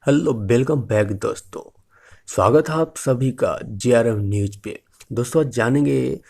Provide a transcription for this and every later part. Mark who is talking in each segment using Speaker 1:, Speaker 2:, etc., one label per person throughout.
Speaker 1: Hello welcome back दोस्तों। स्वागत है आप सभी का जेआरएम न्यूज पे। दोस्तों आज जानेंगे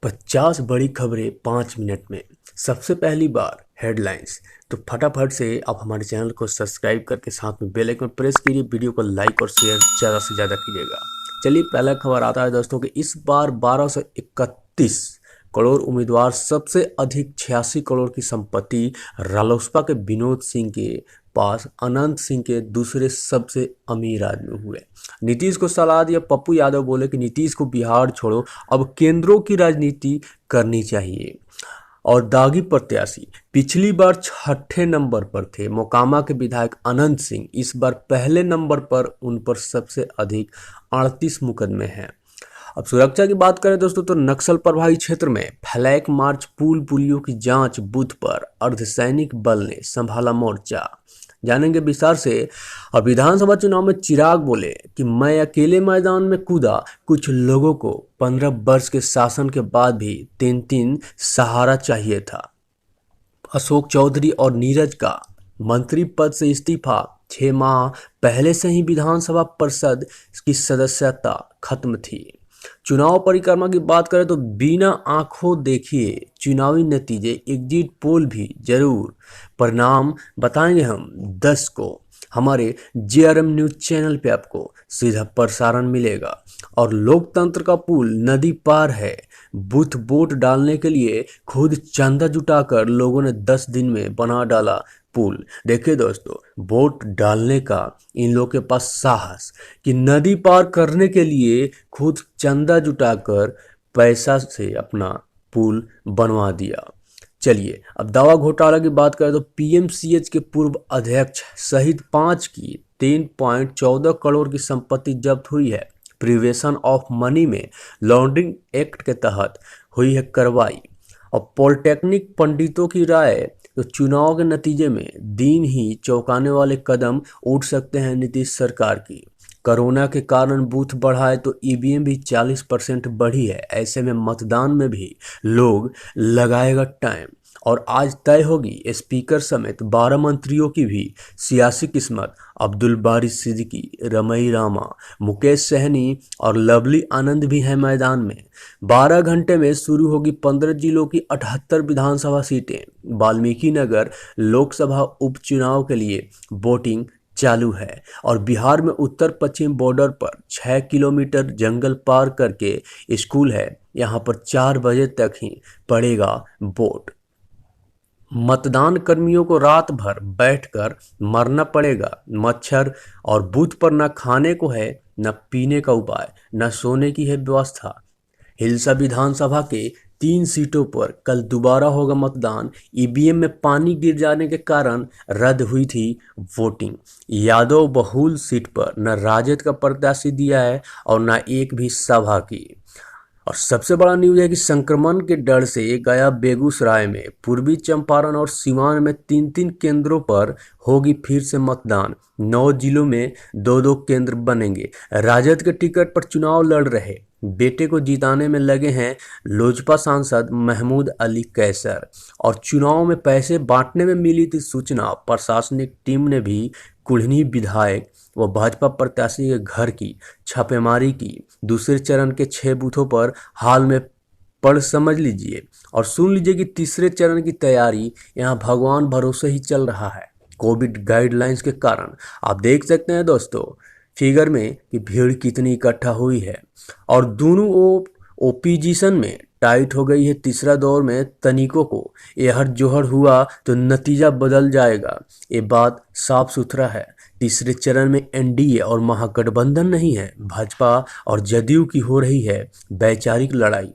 Speaker 1: 50 बड़ी खबरें 5 मिनट में। सबसे पहली बार हेडलाइंस। तो फटाफट से आप हमारे चैनल को सब्सक्राइब करके साथ में बेल आइकन प्रेस कीजिए, वीडियो को लाइक और शेयर ज़्यादा से ज़्यादा कीजिएगा। चलिए पहला खबर आता है दोस्तों कि इस बार 1231 करोड़ उम्मीदवार सबसे अधिक 86 करोड़ की संपत्ति रालोसपा के विनोद सिंह के पास अनंत सिंह के दूसरे सबसे अमीर आदमी हुए। नीतीश को सलाह दिया। पप्पू यादव बोले कि नीतीश को बिहार छोड़ो, अब केंद्रों की राजनीति करनी चाहिए। और दागी प्रत्याशी पिछली बार छठे नंबर पर थे मोकामा के विधायक अनंत सिंह, इस बार पहले नंबर पर उन पर सबसे अधिक 38 मुकदमे हैं। अब सुरक्षा की बात करें दोस्तों तो नक्सल प्रभावित क्षेत्र में फ्लैग मार्च, पुलियों की जांच, बूथ पर अर्धसैनिक बल ने संभाला मोर्चा। जानेंगे विस्तार से। और विधानसभा चुनाव में चिराग बोले कि मैं अकेले मैदान में कूदा, कुछ लोगों को 15 वर्ष के शासन के बाद भी 3-3 सहारा चाहिए था। अशोक चौधरी और नीरज का मंत्री पद से इस्तीफा, 6 माह पहले से ही विधानसभा परिषद की सदस्यता खत्म थी। चुनाव परिक्रमा की बात करें तो बिना आंखों देखिए चुनावी नतीजे, एग्जिट पोल भी जरूर, परिणाम बताएंगे हम 10 को। हमारे जेआरएम न्यूज चैनल पे आपको सीधा प्रसारण मिलेगा। और लोकतंत्र का पुल नदी पार है। बूथ वोट डालने के लिए खुद चंदा जुटाकर लोगों ने 10 दिन में बना डाला पुल। देखिए दोस्तों, वोट डालने का इन लोगों के पास साहस कि नदी पार करने के लिए खुद चंदा जुटाकर पैसा से अपना पुल बनवा दिया। चलिए अब दवा घोटाला की बात करें तो पीएमसीएच के पूर्व अध्यक्ष सहित 5 की 3.14 करोड़ की संपत्ति जब्त हुई है। प्रिवेशन ऑफ मनी में लॉन्ड्रिंग एक्ट के तहत हुई है कार्रवाई। और पॉलिटेक्निक पंडितों की राय तो चुनाव के नतीजे में दिन ही चौंकाने वाले कदम उठ सकते हैं नीतीश सरकार की। कोरोना के कारण बूथ बढ़ाए तो ईवीएम भी 40% बढ़ी है। ऐसे में मतदान में भी लोग लगाएगा टाइम। और आज तय होगी स्पीकर समेत 12 मंत्रियों की भी सियासी किस्मत। अब्दुल बारी सिद्दीकी, रमई रामा, मुकेश सहनी और लवली आनंद भी हैं मैदान में। 12 घंटे में शुरू होगी 15 जिलों की 78 विधानसभा सीटें। वाल्मीकि नगर लोकसभा उपचुनाव के लिए वोटिंग चालू है। और बिहार में उत्तर पश्चिम बॉर्डर पर 6 किलोमीटर जंगल पार करके स्कूल है। यहाँ पर 4 बजे तक ही पड़ेगा वोट। मतदान कर्मियों को रात भर बैठकर मरना पड़ेगा। मच्छर और बूथ पर न खाने को है, न पीने का उपाय, न सोने की है व्यवस्था। हिलसा विधानसभा के 3 सीटों पर कल दोबारा होगा मतदान। ईवीएम में पानी गिर जाने के कारण रद्द हुई थी वोटिंग। यादव बहुल सीट पर न राजद का प्रत्याशी दिया है और न एक भी सभा की। और सबसे बड़ा न्यूज है कि संक्रमण के डर से गया, बेगूसराय में, पूर्वी चंपारण और सिवान में 3-3 केंद्रों पर होगी फिर से मतदान। 9 जिलों में 2-2 केंद्र बनेंगे। राजद के टिकट पर चुनाव लड़ रहे बेटे को जिताने में लगे हैं लोजपा सांसद महमूद अली कैसर। और चुनाव में पैसे बांटने में मिली थी सूचना। प्रशासनिक टीम ने भी कुल्हनी विधायक व भाजपा प्रत्याशी के घर की छापेमारी की। दूसरे चरण के 6 बूथों पर हाल में पढ़ समझ लीजिए और सुन लीजिए कि तीसरे चरण की तैयारी यहाँ भगवान भरोसे ही चल रहा है। कोविड गाइडलाइंस के कारण आप देख सकते हैं दोस्तों फिगर में कि भीड़ कितनी इकट्ठा हुई है। और दोनों ओपोजिशन में टाइट हो गई है। तीसरा दौर में तनिकों को एहर जोहर हुआ तो नतीजा बदल जाएगा, ये बात साफ सुथरा है। तीसरे चरण में एनडीए और महागठबंधन नहीं है, भाजपा और जदयू की हो रही है वैचारिक लड़ाई।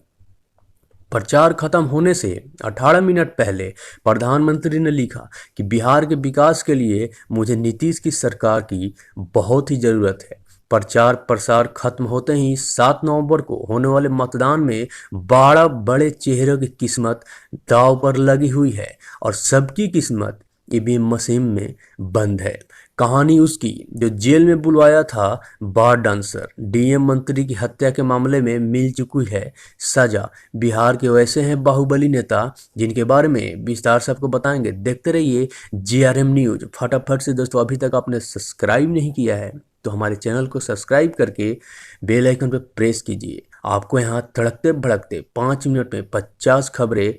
Speaker 1: प्रचार खत्म होने से 18 मिनट पहले प्रधानमंत्री ने लिखा कि बिहार के विकास के लिए मुझे नीतीश की सरकार की बहुत ही जरूरत है। प्रचार प्रसार खत्म होते ही 7 नवंबर को होने वाले मतदान में 12 बड़े चेहरों की किस्मत दांव पर लगी हुई है और सबकी किस्मत ईवीएम मशीन में बंद है। कहानी उसकी जो जेल में बुलवाया था बार डांसर। डीएम मंत्री की हत्या के मामले में मिल चुकी है सजा। बिहार के वैसे हैं बाहुबली नेता जिनके बारे में विस्तार से आपको बताएंगे। देखते रहिए जीआरएम न्यूज। फटाफट से दोस्तों, अभी तक आपने सब्सक्राइब नहीं किया है तो हमारे चैनल को सब्सक्राइब करके बेल आइकन पर प्रेस कीजिए। आपको यहाँ तड़कते भड़कते 5 मिनट में 50 खबरें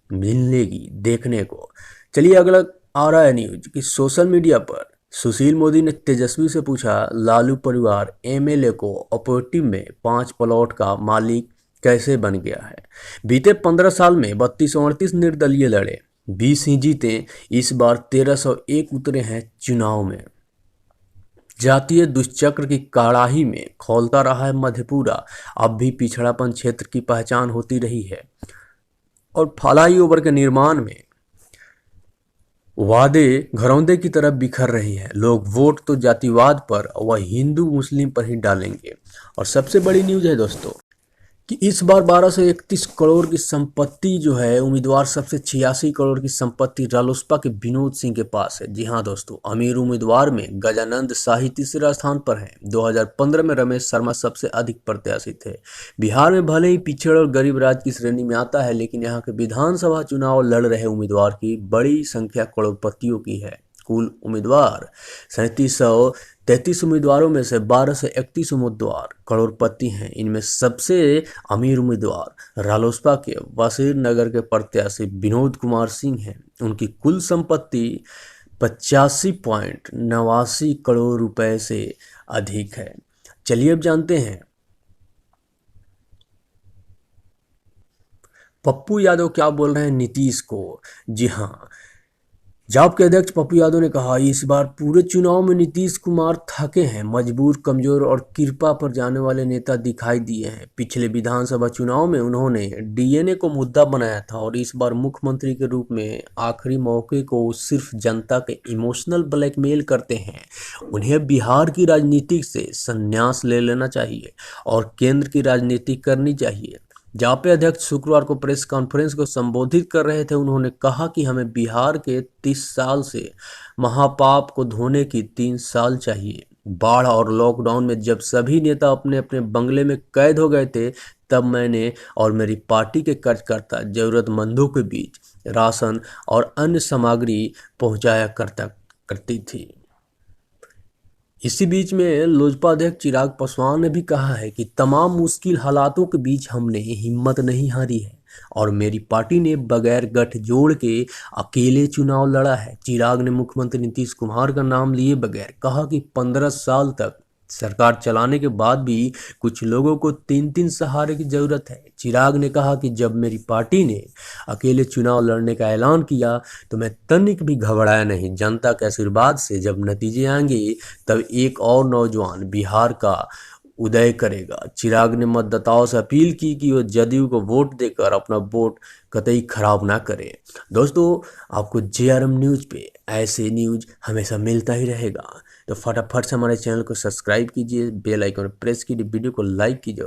Speaker 1: मिलेगी देखने को। चलिए अगला आ रहा है न्यूज कि सोशल मीडिया पर सुशील मोदी ने तेजस्वी से पूछा, लालू परिवार एमएलए को ऑपरेटिव में 5 प्लॉट का मालिक कैसे बन गया है। बीते 15 साल में 32-38 निर्दलीय लड़े, 20 ही जीते। इस बार 1301 उतरे हैं चुनाव में। जातीय दुष्चक्र की कड़ाही में खौलता रहा है मधेपुरा। अब भी पिछड़ापन क्षेत्र की पहचान होती रही है और फ्लाई ओवर के निर्माण में वादे घरौंदे की तरफ बिखर रही है। लोग वोट तो जातिवाद पर व हिंदू मुस्लिम पर ही डालेंगे। और सबसे बड़ी न्यूज है दोस्तों कि इस बार 1231 करोड़ की संपत्ति जो है उम्मीदवार सबसे 86 करोड़ की संपत्ति रालोसपा के विनोद सिंह के पास है। जी हाँ दोस्तों, अमीर उम्मीदवार में गजानंद शाही तीसरा स्थान पर है। 2015 में रमेश शर्मा सबसे अधिक प्रत्याशी थे। बिहार में भले ही पिछड़ और गरीब राज्य की श्रेणी में आता है, लेकिन यहाँ के विधानसभा चुनाव लड़ रहे उम्मीदवार की बड़ी संख्या करोड़पतियों की है। कुल उम्मीदवार 3733 उम्मीदवारों में से 1231 उम्मीदवार करोड़पति हैं। इनमें सबसे अमीर उम्मीदवार रालोसपा के वसीर नगर के प्रत्याशी विनोद कुमार सिंह हैं। उनकी कुल संपत्ति 85.89 करोड़ रुपए से अधिक है। चलिए अब जानते हैं पप्पू यादव क्या बोल रहे हैं नीतीश को। जी हाँ, जाप के अध्यक्ष पप्पू यादव ने कहा, इस बार पूरे चुनाव में नीतीश कुमार थके हैं। मजबूर, कमजोर और कृपा पर जाने वाले नेता दिखाई दिए हैं। पिछले विधानसभा चुनाव में उन्होंने डीएनए को मुद्दा बनाया था और इस बार मुख्यमंत्री के रूप में आखिरी मौके को सिर्फ जनता के इमोशनल ब्लैकमेल करते हैं। उन्हें बिहार की राजनीति से संन्यास ले लेना चाहिए और केंद्र की राजनीति करनी चाहिए। जापे अध्यक्ष शुक्रवार को प्रेस कॉन्फ्रेंस को संबोधित कर रहे थे। उन्होंने कहा कि हमें बिहार के 30 साल से महापाप को धोने की 3 साल चाहिए। बाढ़ और लॉकडाउन में जब सभी नेता अपने अपने बंगले में कैद हो गए थे, तब मैंने और मेरी पार्टी के कार्यकर्ता जरूरतमंदों के बीच राशन और अन्य सामग्री पहुंचाया करती थी। इसी बीच में लोजपा अध्यक्ष चिराग पासवान ने भी कहा है कि तमाम मुश्किल हालातों के बीच हमने हिम्मत नहीं हारी है और मेरी पार्टी ने बगैर गठजोड़ के अकेले चुनाव लड़ा है। चिराग ने मुख्यमंत्री नीतीश कुमार का नाम लिए बगैर कहा कि 15 साल तक सरकार चलाने के बाद भी कुछ लोगों को 3-3 सहारे की जरूरत है। चिराग ने कहा कि जब मेरी पार्टी ने अकेले चुनाव लड़ने का ऐलान किया तो मैं तनिक भी घबराया नहीं। जनता के आशीर्वाद से जब नतीजे आएंगे तब एक और नौजवान बिहार का उदय करेगा। चिराग ने मतदाताओं से अपील की कि वो जदयू को वोट देकर अपना वोट कतई खराब ना करें। दोस्तों, आपको जेआरएम न्यूज़ पे ऐसे न्यूज़ हमेशा मिलता ही रहेगा, तो फटाफट से हमारे चैनल को सब्सक्राइब कीजिए, बेल आइकन प्रेस कीजिए, वीडियो को लाइक कीजिए।